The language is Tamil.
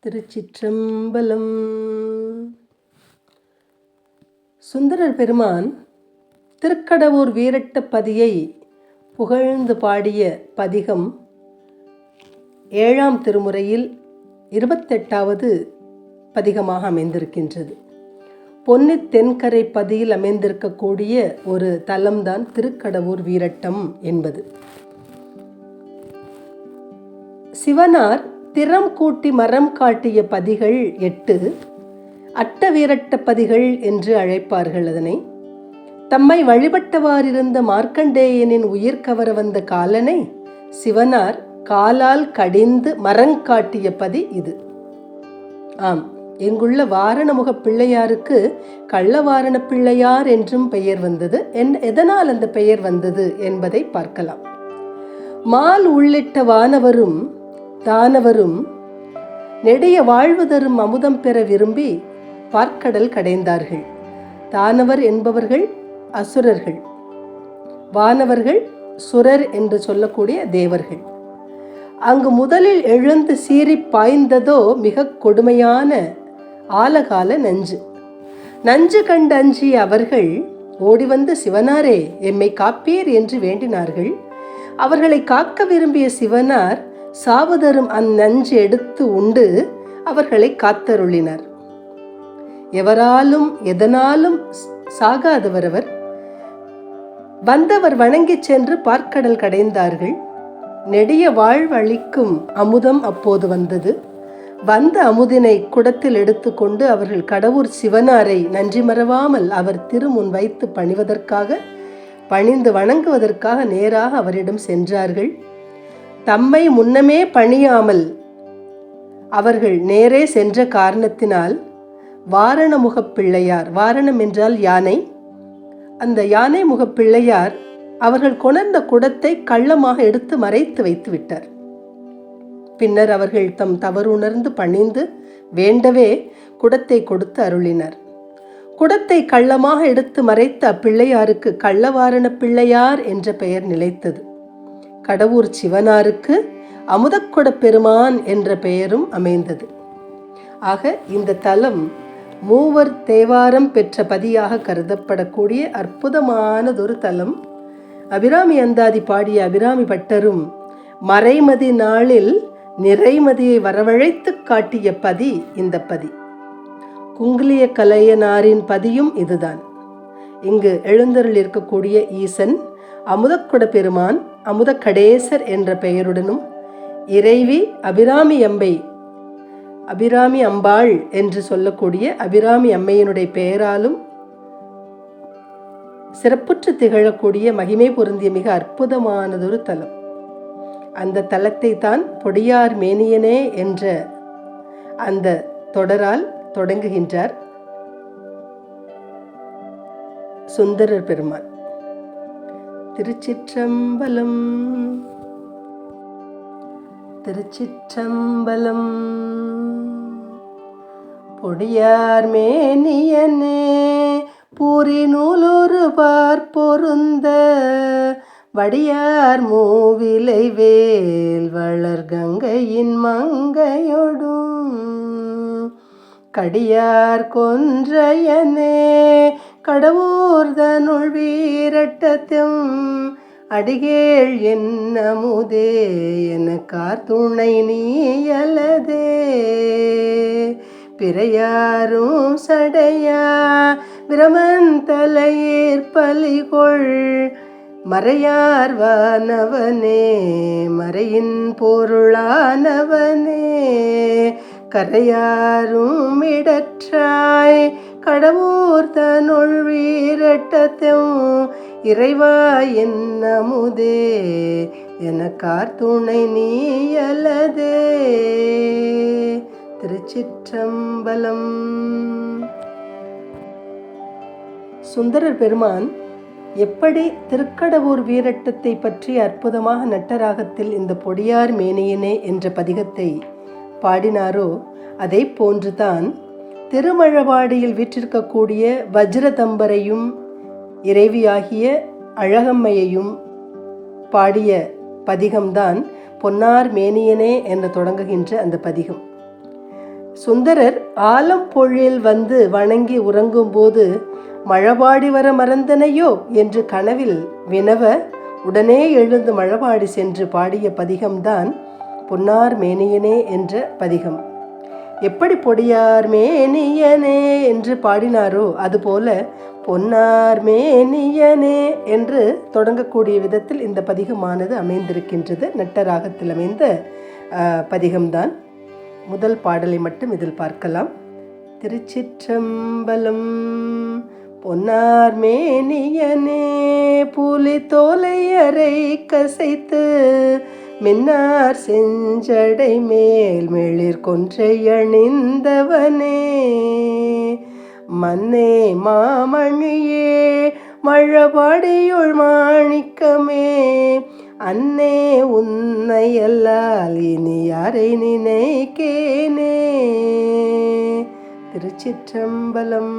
திருச்சிற்றம்பலம். சுந்தரர் பெருமான் திருக்கடவூர் வீரட்டப்பதியை புகழ்ந்து பாடிய பதிகம் 7ஆம் திருமுறையில் 28வது பதிகமாக அமைந்திருக்கின்றது. பொன்னி தென்கரை பதியில் அமைந்திருக்கக்கூடிய ஒரு தலம்தான் திருக்கடவூர் வீரட்டம் என்பது. சிவனார் திறம் கூட்டி மரம் காட்டிய பதிகள் 8 அட்ட வீரட்ட பதிகள் என்று அழைப்பார்கள். அதனை தம்மை வழிபட்டவாறிருந்த மார்க்கண்டேயனின் உயிர் கவர வந்த காலனை சிவனார் காலால் கடிந்து மரங்காட்டிய பதி இது. ஆம், இங்குள்ள வாரணமுக பிள்ளையாருக்கு கள்ளவாரண பிள்ளையார் என்றும் பெயர் வந்தது. எதனால் அந்த பெயர் வந்தது என்பதை பார்க்கலாம். மால் உள்ளிட்ட வானவரும் தானவரும் நெடிய வாழ்வு தரும் அமுதம் பெற விரும்பி பார்க்கடல் கடைந்தார்கள். தானவர் என்பவர்கள் அசுரர்கள், வானவர்கள் சுரர் என்று சொல்லக்கூடிய தேவர்கள். அங்கு முதலில் எழுந்து சீறி பாய்ந்ததோ மிக கொடுமையான ஆலகால நஞ்சு கண்டு அஞ்சிய அவர்கள் ஓடிவந்து சிவனாரே எம்மை காப்பீர் என்று வேண்டினார்கள். அவர்களை காக்க விரும்பிய சிவனார் சாவுதரும் அந்நஞ்சு எடுத்து உண்டு அவர்களை காத்தருளினார். எவராலும் எதனாலும் சாகாதவர் அவர். வந்தவர் வணங்கி சென்று பார்க்கடல் கடைந்தார்கள். நெடிய வாழ்வழிக்கும் அமுதம் அப்போது வந்தது. வந்த அமுதினை குடத்தில் எடுத்துக்கொண்டு அவர்கள் கடவுர் சிவனாரை நன்றி மறவாமல் அவர் திருமுன் வைத்து பணிந்து வணங்குவதற்காக நேராக அவரிடம் சென்றார்கள். தம்மை முன்னமே பணியாமல் அவர்கள் நேரே சென்ற காரணத்தினால் வாரணமுகப் பிள்ளையார், வாரணம் என்றால் யானை, அந்த யானை முகப் பிள்ளையார் அவர்கள் கொணர்ந்த குடத்தை கள்ளமாக எடுத்து மறைத்து வைத்து விட்டார். பின்னர் அவர்கள் தம் தவறுணர்ந்து பணிந்து வேண்டவே குடத்தை கொடுத்து அருளினர். குடத்தை கள்ளமாக எடுத்து மறைத்த அப்பிள்ளையாருக்கு கள்ளவாரண பிள்ளையார் என்ற பெயர் நிலைத்தது. கடவூர் சிவனாருக்கு அமுதக்குட பெருமான் என்ற பெயரும் அமைந்தது. ஆக இந்த தலம் மூவர் தேவாரம் பெற்ற பதியாக கருதப்படக்கூடிய அற்புதமானதொரு தலம். அபிராமி அந்தாதி பாடிய அபிராமி பட்டரும் மறைமதி நாளில் நிறைமதியை வரவழைத்து காட்டிய பதி இந்த பதி. குங்கிலிய கலையனாரின் பதியும் இதுதான். இங்கு எழுந்தருள் இருக்கக்கூடிய ஈசன் அமுதக்குட பெருமான், அமுதக்கடேசர் என்ற பெயருடனும், இறைவி அபிராமி அம்பாள் என்று சொல்லக்கூடிய அபிராமி அம்மையினுடைய பெயராலும் சிறப்புற்று திகழக்கூடிய மகிமை பொருந்திய மிக அற்புதமானதொரு தலம். அந்த தலத்தை தான் பொடியார் மேனியனே என்ற அந்த தொடரால் தொடங்குகின்றார் சுந்தரர் பெருமான். திருச்சிற்றம்பலம். திருச்சிற்றம்பலம். பொடியார் மேனியனே பூரி நூலொரு பார்ப்பொருந்த வடியார் மூவிலை வேல் வளர் கங்கையின் மங்கையொடும் கடியார் கொன்றையனே கடவுர்தனுள் வீரட்டத்தும் அடிகேள் என்னமுதே எனக்கார் துணை நீயலதே பிறையாரும் சடையா பிரமன் தலையேற்பலிகொள் மறையார் வானவனே மறையின் பொருளானவனே கரையாரும் இடற்றாய் கடவுர் தனுள் வீரட்டத்தும் இறைவா என்னமுதே எனக்கார் துணை நீயலதே. திருச்சிற்றம்பலம். சுந்தரர் பெருமான் எப்படி திருக்கடவூர் வீரட்டத்தை பற்றி அற்புதமாக நட்டராகத்தில் இந்த பொடியார் மேனியனே என்ற பதிகத்தை பாடினாரோ அதை போன்றுதான் திருமழபாடியில் வீற்றிருக்கக்கூடிய வஜ்ரதம்பரையும் இறைவியாகிய அழகம்மையையும் பாடிய பதிகம்தான் பொன்னார் மேனியனே என்று தொடங்குகின்ற அந்த பதிகம். சுந்தரர் ஆலம்பொழில் வந்து வணங்கி உறங்கும்போது மழபாடி வர மறந்தனையோ என்று கனவில் வினவ உடனே எழுந்து மழபாடி சென்று பாடிய பதிகம்தான் பொன்னார் மேனியனே என்ற பதிகம். எப்படி பொடியார் மேனியனே என்று பாடினாரோ அதுபோல பொன்னார் மேனியனே என்று தொடங்கக்கூடிய விதத்தில் இந்த பதிகமானது அமைந்திருக்கின்றது. நட்டராகத்தில் அமைந்த பதிகம்தான். முதல் பாடலை மட்டும் இதில் பார்க்கலாம். திருச்சிற்றம்பலம். பொன்னார் மேனியனே புலி தோலையரை கசைத்து மின்னார் செஞ்சடை மேல் மெளிர் கொன்றை அணிந்தவனே மன்னே மாமணியே மழபாடியுள் மாணிக்கமே அன்னே உன்னையல்லால் இனி யாரை நினைக்கேனே. திருச்சிற்றம்பலம்.